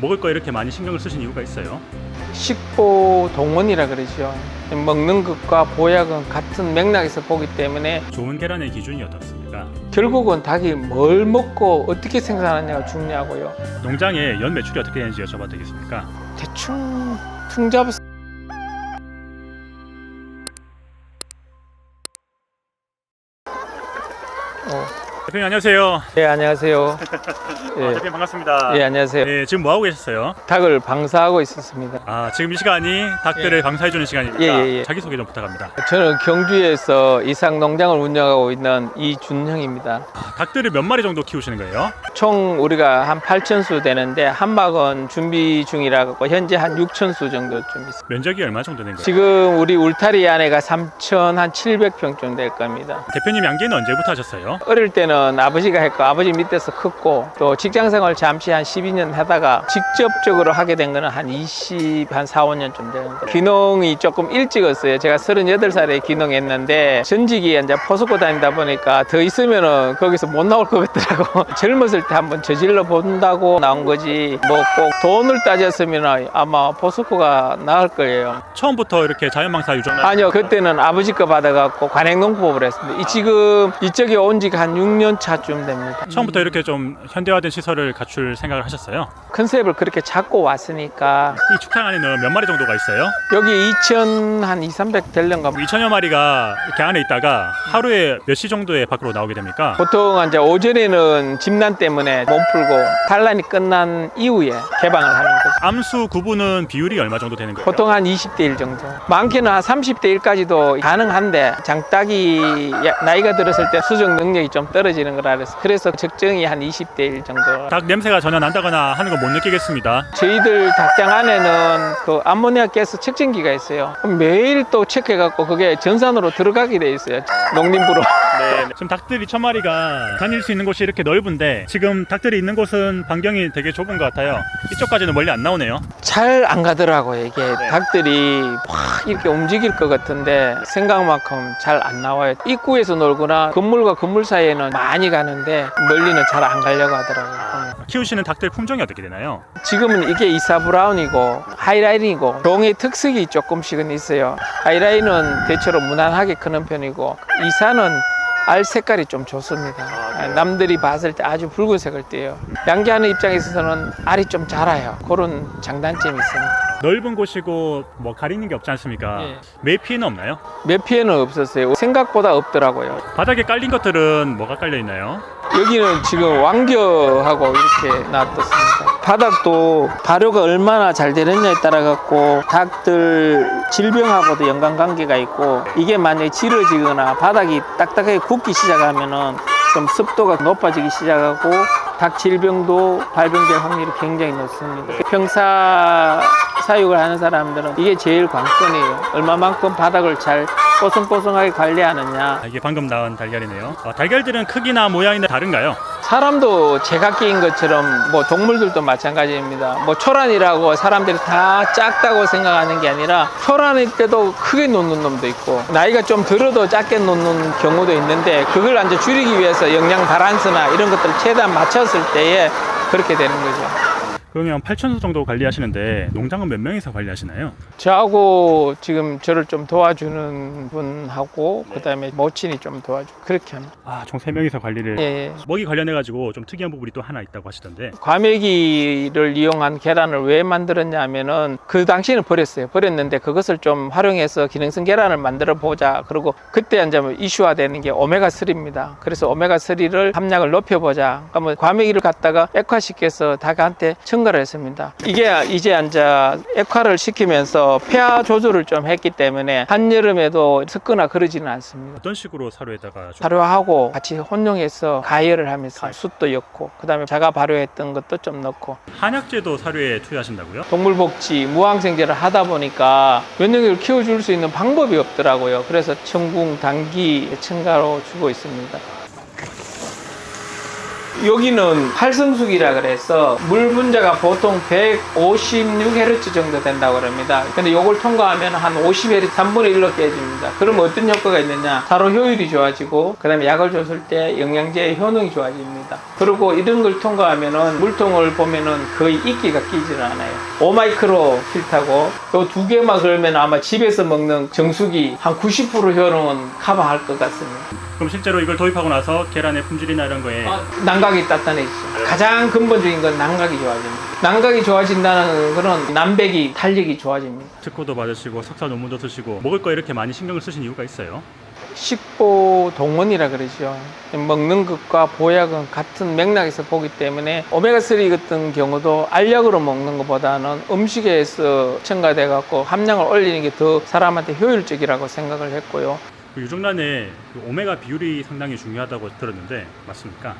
먹을 거 이렇게 많이 신경을 쓰신 이유가 있어요? 식보 동원이라 그러죠. 먹는 것과 보약은 같은 맥락에서 보기 때문에 좋은 계란의 기준이 어떻습니까? 결국은 닭이 뭘 먹고 어떻게 생산하느냐가 중요하고요. 농장의 연 매출이 어떻게 되는지 여쭤봐도 되겠습니까? 대충 잡아서 대표님 안녕하세요. 네, 안녕하세요. 대표님 반갑습니다. 예, 안녕하세요. 네, 지금 뭐 하고 계셨어요? 닭을 방사하고 있었습니다. 지금 이 시간이 닭들을 방사해주는 시간입니다. 예. 자기소개 좀 부탁합니다. 저는 경주에서 이상 농장을 운영하고 있는 이준형입니다. 닭들을 몇 마리 정도 키우시는 거예요? 총 우리가 한 8,000수 되는데 한막은 준비 중이라고 현재 한 6,000수 정도 좀 있어요. 면적이 얼마 정도 되는 거예요? 지금 우리 울타리 안에가 3,700평 정도 될 겁니다. 대표님 양계는 언제부터 하셨어요? 어릴 때는 아버지가 했고 아버지 밑에서 컸고 또 직장생활 잠시 한 12년 하다가 직접적으로 하게 된 거는 한 4, 5년 좀 되는데 귀농이 조금 일찍 왔어요. 제가 38살에 귀농했는데 전직이 이제 포스코 다니다 보니까 더 있으면은 거기서 못 나올 것 같더라고. 젊었을 때 한번 저질러 본다고 나온 거지 뭐 꼭 돈을 따졌으면 아마 포스코가 나을 거예요. 처음부터 이렇게 자연방사 유전을 아니요, 그때는 아버지 거 받아갖고 관행농법을 했습니다. 지금 이쪽에 온 지가 한 6년 차쯤 됩니다. 처음부터 이렇게 좀 현대화된 시설을 갖출 생각을 하셨어요? 컨셉을 그렇게 잡고 왔으니까 이 축산 안에는 몇 마리 정도가 있어요? 여기 2,000 한 2, 300 되려는가 2천여 마리가 이렇게 안에 있다가 하루에 몇 시 정도에 밖으로 나오게 됩니까? 보통 이제 오전에는 집난 때문에 몸 풀고 단란이 끝난 이후에 개방을 하는 거죠. 암수 구분은 비율이 얼마 정도 되는 거예요? 보통 한 20대 1 정도. 많게는 한 30대 1까지도 가능한데 장닭이 나이가 들었을 때 수정 능력이 좀 떨어지는 거라 그래서 적정이 한 20대 1 정도. 닭 냄새가 전혀 난다거나 하는 거 못 느끼겠습니다. 저희들 닭장 안에는 그 암모니아 가스 측정기가 있어요. 매일 또 체크해갖고 그게 전산으로 들어가게 돼 있어요. 농림부로. 네. 지금 닭들 2,000마리가 다닐 수 있는 곳이 이렇게 넓은데 지금 닭들이 있는 곳은 반경이 되게 좁은 것 같아요. 이쪽까지는 멀리 안 나오네요. 잘 안 가더라고요. 이게 닭들이 확 이렇게 움직일 것 같은데 생각만큼 잘 안 나와요. 입구에서 놀거나 건물과 건물 사이에는 많이 가는데 멀리는 잘 안 가려고 하더라고요. 키우시는 닭들 품종이 어떻게 되나요? 지금은 이게 이사 브라운이고 하이라인이고 종의 특색이 조금씩은 있어요. 하이라인은 대체로 무난하게 크는 편이고 이사는 알 색깔이 좀 좋습니다. 남들이 봤을 때 아주 붉은색을 띠요. 양계하는 입장에서는 알이 좀 자라요. 그런 장단점이 있습니다. 넓은 곳이고 뭐 가리는 게 없지 않습니까? 예. 매 피해는 없나요? 몇 피해는 없었어요. 생각보다 없더라고요. 바닥에 깔린 것들은 뭐가 깔려 있나요? 여기는 지금 왕겨하고 이렇게 놔뒀습니다. 바닥도 발효가 얼마나 잘 되느냐에 따라 갖고 닭들 질병하고도 연관관계가 있고 이게 만약에 질어지거나 바닥이 딱딱하게 굳기 시작하면은 좀 습도가 높아지기 시작하고 닭 질병도 발병될 확률이 굉장히 높습니다. 평사 사육을 하는 사람들은 이게 제일 관건이에요. 얼마만큼 바닥을 잘 뽀송뽀송하게 관리하느냐. 이게 방금 나온 달걀이네요. 달걀들은 크기나 모양이나 다른가요? 사람도 제각기인 것처럼 뭐 동물들도 마찬가지입니다. 뭐 초란이라고 사람들이 다 작다고 생각하는 게 아니라 초란일 때도 크게 놓는 놈도 있고 나이가 좀 들어도 작게 놓는 경우도 있는데 그걸 이제 줄이기 위해서 영양 밸런스나 이런 것들을 최대한 맞췄을 때에 그렇게 되는 거죠. 그러면 8,000수 정도 관리하시는데 농장은 몇 명이서 관리하시나요? 저하고 지금 저를 좀 도와주는 분하고 그다음에 모친이 좀 도와주고 그렇게 합니다. 총 3명이서 관리를. 예. 먹이 관련해가지고 좀 특이한 부분이 또 하나 있다고 하시던데. 과메기를 이용한 계란을 왜 만들었냐 하면은 그 당시에는 버렸는데 그것을 좀 활용해서 기능성 계란을 만들어 보자. 그리고 그때 이제 이슈화 되는 게 오메가3입니다. 그래서 오메가3를 함량을 높여보자. 그러면 과메기를 갖다가 액화시켜서 닭한테 첨가를 했습니다. 이게 이제 액화를 시키면서 폐하 조절을 좀 했기 때문에 한여름에도 습거나 그러지는 않습니다. 어떤 식으로 사료에다가 발효하고 같이 혼용해서 가열을 하면서 숯도 넣고 그다음에 자가 발효했던 것도 좀 넣고 한약재도 사료에 투여하신다고요? 동물복지 무항생제를 하다 보니까 면역력을 키워줄 수 있는 방법이 없더라고요. 그래서 청궁, 당귀 첨가로 주고 있습니다. 여기는 활성수기라 그래서 물 분자가 보통 156Hz 정도 된다고 그럽니다. 근데 요걸 통과하면 한 50Hz 3분의 1로 깨집니다. 그럼 어떤 효과가 있느냐? 바로 효율이 좋아지고 그 다음에 약을 줬을 때 영양제의 효능이 좋아집니다. 그리고 이런 걸 통과하면은 물통을 보면은 거의 이끼가 끼지는 않아요. 5마이크로 필터고 요 두 개만 걸면 아마 집에서 먹는 정수기 한 90% 효능은 커버할 것 같습니다. 그럼 실제로 이걸 도입하고 나서 계란의 품질이나 이런 거에 난각이 단단해지죠. 가장 근본적인 건 난각이 좋아집니다. 난각이 좋아진다는 거는 난백이 탄력이 좋아집니다. 특허도 받으시고 석사 논문도 쓰시고 먹을 거 이렇게 많이 신경을 쓰신 이유가 있어요? 식보 동원이라 그러죠. 먹는 것과 보약은 같은 맥락에서 보기 때문에 오메가3 같은 경우도 알약으로 먹는 것보다는 음식에서 첨가돼 갖고 함량을 올리는 게 더 사람한테 효율적이라고 생각을 했고요. 그 유정란의 그 오메가 비율이 상당히 중요하다고 들었는데 맞습니까?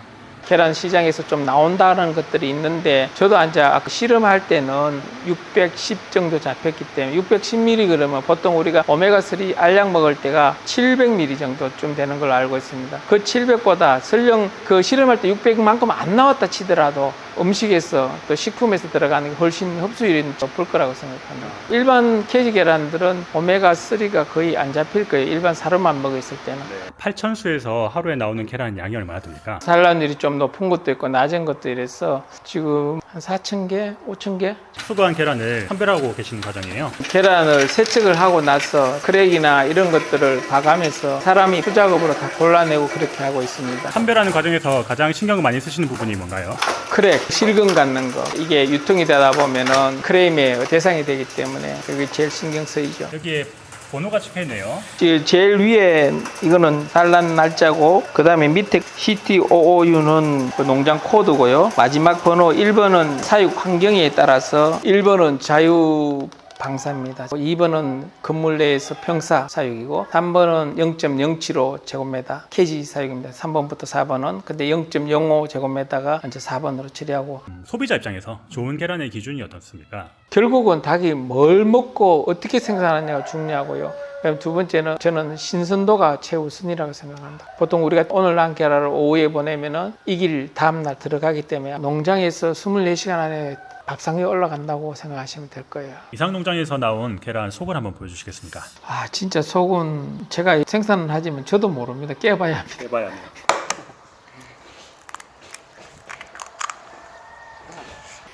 계란 시장에서 좀 나온다는 것들이 있는데 저도 이제 실험할 때는 610 정도 잡혔기 때문에 610mg 그러면 보통 우리가 오메가3 알약 먹을 때가 700mg 정도쯤 되는 걸로 알고 있습니다. 그 700보다 설령 그 실험할 때 600만큼 안 나왔다 치더라도 음식에서 또 식품에서 들어가는 게 훨씬 흡수율이 높을 거라고 생각합니다. 일반 캐지 계란들은 오메가3가 거의 안 잡힐 거예요. 일반 사료만 먹어 있을 때는. 8,000수에서 하루에 나오는 계란 양이 얼마나 됩니까? 산란율이 좀 높은 것도 있고 낮은 것도 이래서 지금 한 4,000개, 5,000개? 수거한 계란을 판별하고 계시는 과정이에요. 계란을 세척을 하고 나서 크랙이나 이런 것들을 봐가면서 사람이 수작업으로 다 골라내고 그렇게 하고 있습니다. 판별하는 과정에서 가장 신경을 많이 쓰시는 부분이 뭔가요? 크랙, 실금 갖는 거 이게 유통이 되다 보면은 크레임의 대상이 되기 때문에 그게 제일 신경 쓰이죠. 여기에 번호가 찍혀있네요. 제일 위에 이거는 산란 날짜고 그 다음에 밑에 CT551은 그 농장 코드고요. 마지막 번호 1번은 사육 환경에 따라서 1번은 자유 방사입니다. 2번은 건물 내에서 평사 사육이고 3번은 0.075 제곱미터 캐지 사육입니다. 3번부터 4번은 근데 0.05 제곱미터가 이제 4번으로 처리하고 소비자 입장에서 좋은 계란의 기준이 어떻습니까? 결국은 닭이 뭘 먹고 어떻게 생산하느냐가 중요하고요. 그다음 두 번째는 저는 신선도가 최우선이라고 생각합니다. 보통 우리가 오늘 난 계란을 오후에 보내면은 이길 다음날 들어가기 때문에 농장에서 24시간 안에 밥상에 올라간다고 생각하시면 될 거예요. 이상농장에서 나온 계란 속을 한번 보여주시겠습니까? 아 진짜 속은 제가 생산을 하지만 저도 모릅니다. 깨봐야 합니다. 해봐야 합니다.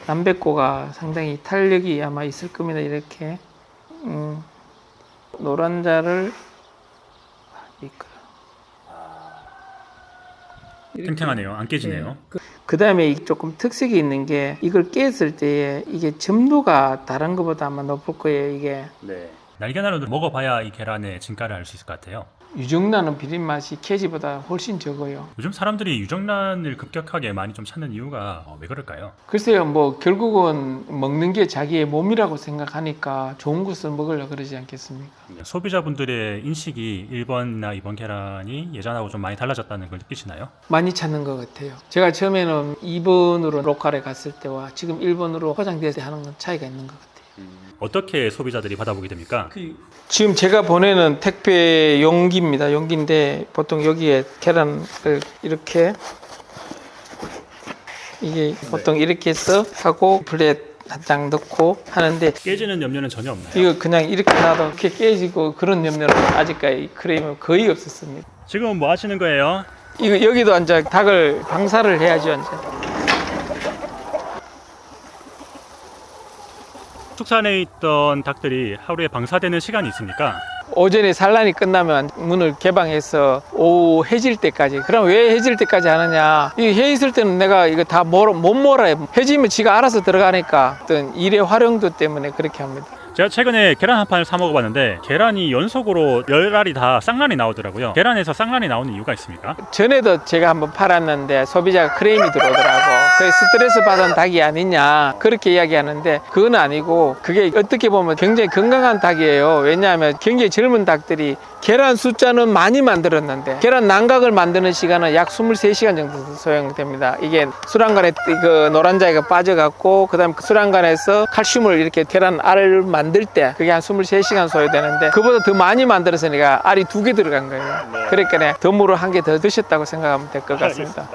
남백고가 상당히 탄력이 아마 있을 겁니다. 이렇게 노란자를 탱탱하네요. 안 깨지네요. 그 다음에 조금 특색이 있는 게 이걸 깼을 때 이게 점도가 다른 것보다 아마 높을 거예요. 이게 네. 날계란으로 먹어봐야 이 계란의 진가를 알 수 있을 것 같아요. 유정란은 비린 맛이 캐지보다 훨씬 적어요. 요즘 사람들이 유정란을 급격하게 많이 좀 찾는 이유가 왜 그럴까요? 글쎄요, 뭐 결국은 먹는 게 자기의 몸이라고 생각하니까 좋은 것을 먹으려고 그러지 않겠습니까? 소비자분들의 인식이 1번이나 2번 계란이 예전하고 좀 많이 달라졌다는 걸 느끼시나요? 많이 찾는 것 같아요. 제가 처음에는 2번으로 로컬에 갔을 때와 지금 1번으로 포장될 때 하는 건 차이가 있는 것 같아요. 어떻게 소비자들이 받아보게 됩니까? 지금 제가 보내는 택배 용기입니다. 용기인데 보통 여기에 계란을 이렇게 이게 보통 이렇게 해서 하고 플랫 한 장 넣고 하는데 깨지는 염려는 전혀 없나요? 이거 그냥 이렇게 놔도 이렇게 깨지고 그런 염려는 아직까지 크레임은 거의 없었습니다. 지금은 뭐 하시는 거예요? 이거 여기도 이제 닭을 방사를 해야죠. 이제. 축산에 있던 닭들이 하루에 방사되는 시간이 있습니까? 오전에 산란이 끝나면 문을 개방해서 오후 해질 때까지. 그럼 왜 해질 때까지 하느냐? 이 해 있을 때는 내가 이거 다 못 몰아요. 해지면 지가 알아서 들어가니까 어떤 일의 활용도 때문에 그렇게 합니다. 제가 최근에 계란 한 판을 사 먹어봤는데 계란이 연속으로 10알이 다 쌍란이 나오더라고요. 계란에서 쌍란이 나오는 이유가 있습니까? 전에도 제가 한번 팔았는데 소비자가 크레임이 들어오더라고. 그래서 스트레스 받은 닭이 아니냐 그렇게 이야기하는데 그건 아니고 그게 어떻게 보면 굉장히 건강한 닭이에요. 왜냐하면 굉장히 젊은 닭들이 계란 숫자는 많이 만들었는데 계란 난각을 만드는 시간은 약 23시간 정도 소요됩니다. 이게 수란간에 그 노란자가 빠져갖고 그 다음에 수란간에서 칼슘을 이렇게 계란 알을 만들 때 그게 한 23시간 소요되는데 그보다 더 많이 만들었으니까 알이 2개 들어간 거예요. 그러니까 덤으로 1개 더 드셨다고 생각하면 될 것 같습니다.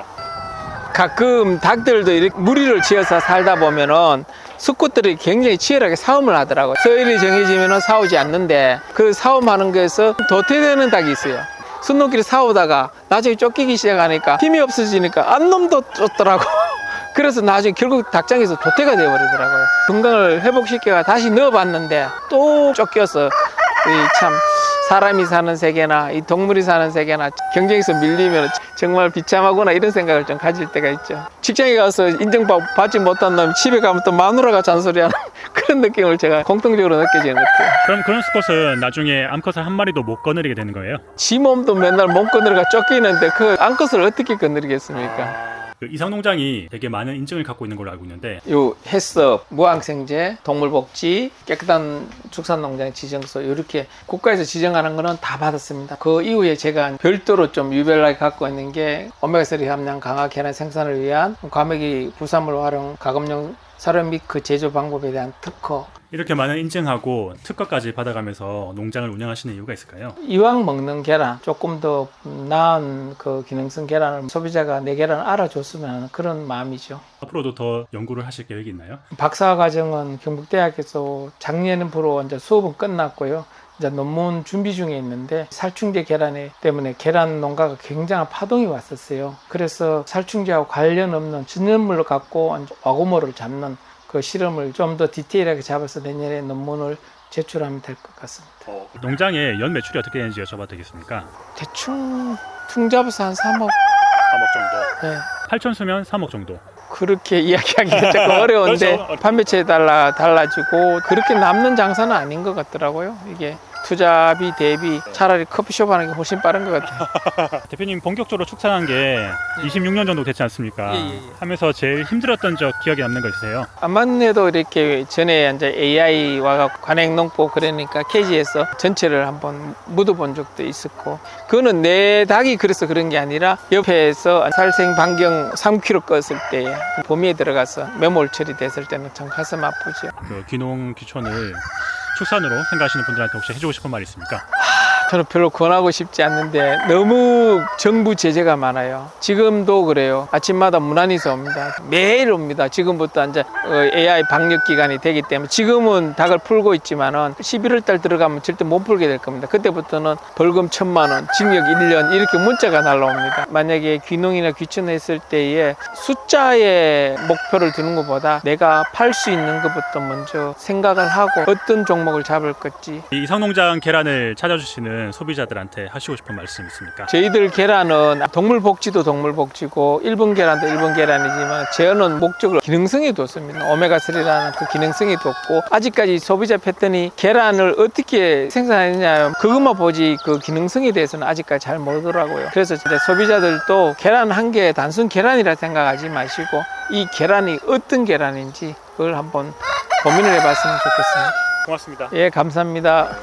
가끔 닭들도 이렇게 무리를 지어서 살다 보면은 수컷들이 굉장히 치열하게 싸움을 하더라고요. 서열이 정해지면은 싸우지 않는데 그 싸움하는 거에서 도태되는 닭이 있어요. 순놈끼리 싸우다가 나중에 쫓기기 시작하니까 힘이 없어지니까 안놈도 쫓더라고. 그래서 나중에 결국 닭장에서 도태가 되어버리더라고요. 건강을 회복시켜가 다시 넣어봤는데 또 쫓겨서 이 참 사람이 사는 세계나 이 동물이 사는 세계나 경쟁에서 밀리면 정말 비참하구나 이런 생각을 좀 가질 때가 있죠. 직장에 가서 인정받지 못한 놈 집에 가면 또 마누라가 잔소리하는 그런 느낌을 제가 공통적으로 느껴지는 것 같아요. 그럼 그런 수컷은 나중에 암컷을 한 마리도 못 거느리게 되는 거예요? 지 몸도 맨날 몸 거느리가 쫓기는데 그 암컷을 어떻게 거느리겠습니까? 그 이상농장이 되게 많은 인증을 갖고 있는 걸로 알고 있는데 요 해썹, 무항생제, 동물복지, 깨끗한 축산농장 지정서 이렇게 국가에서 지정하는 거는 다 받았습니다. 그 이후에 제가 별도로 좀 유별나게 갖고 있는 게 오메가3 함량 강화 계란 생산을 위한 과메기 부산물 활용 가금용 사료 및 그 제조 방법에 대한 특허. 이렇게 많은 인증하고 특허까지 받아가면서 농장을 운영하시는 이유가 있을까요? 이왕 먹는 계란, 조금 더 나은 그 기능성 계란을 소비자가 내 계란을 알아줬으면 하는 그런 마음이죠. 앞으로도 더 연구를 하실 계획이 있나요? 박사 과정은 경북대학에서 작년부로 이제 수업은 끝났고요. 이제 논문 준비 중에 있는데 살충제 계란 때문에 계란 농가가 굉장한 파동이 왔었어요. 그래서 살충제하고 관련 없는 진흙물을 갖고 와구모를 잡는 그 실험을 좀 더 디테일하게 잡아서 내년에 논문을 제출하면 될 것 같습니다. 농장의 연 매출이 어떻게 되는지 여쭤봐도 되겠습니까? 대충 퉁 잡아서 한 3억. 3억 정도. 네. 8천 수면 3억 정도. 그렇게 이야기하기가 조금 어려운데 그렇죠. 판매처에 달라지고 그렇게 남는 장사는 아닌 것 같더라고요. 이게 투자비 대비 차라리 커피숍 하는 게 훨씬 빠른 것 같아요. 대표님 본격적으로 축산한 게 26년 정도 됐지 않습니까? 예. 하면서 제일 힘들었던 적 기억에 남는 거 있으세요? 암만 해도 이렇게 전에 이제 AI 와가 관행농법 그러니까 케이지에서 전체를 한번 묻어본 적도 있었고 그거는 내 닭이 그래서 그런 게 아니라 옆에서 살생 반경 3kg 껐을 때 범위에 들어가서 매몰 처리됐을 때는 참 가슴 아프죠. 그 귀농 귀촌을 축산으로 생각하시는 분들한테 혹시 해주고 싶은 말 있습니까? 저는 별로 권하고 싶지 않는데 너무 정부 제재가 많아요. 지금도 그래요. 아침마다 문안이서 옵니다. 매일 옵니다. 지금부터 이제 AI 방역 기간이 되기 때문에 지금은 닭을 풀고 있지만은 11월 달 들어가면 절대 못 풀게 될 겁니다. 그때부터는 벌금 1,000만 원, 징역 1년 이렇게 문자가 날라옵니다. 만약에 귀농이나 귀촌했을 때에 숫자에 목표를 두는 것보다 내가 팔 수 있는 것부터 먼저 생각을 하고 어떤 종목을 잡을 건지. 이 이상농장 계란을 찾아주시는 소비자들한테 하시고 싶은 말씀 있습니까? 저희들 계란은 동물복지도 동물복지고 일본 계란도 일본 계란이지만 저는 목적을 기능성에 뒀습니다. 오메가3라는 그 기능성에 뒀고 아직까지 소비자 패턴이 계란을 어떻게 생산하느냐 그것만 보지 그 기능성에 대해서는 아직까지 잘 모르더라고요. 그래서 이제 소비자들도 계란 한 개 단순 계란이라 생각하지 마시고 이 계란이 어떤 계란인지 그걸 한번 고민을 해봤으면 좋겠습니다. 고맙습니다. 예, 감사합니다.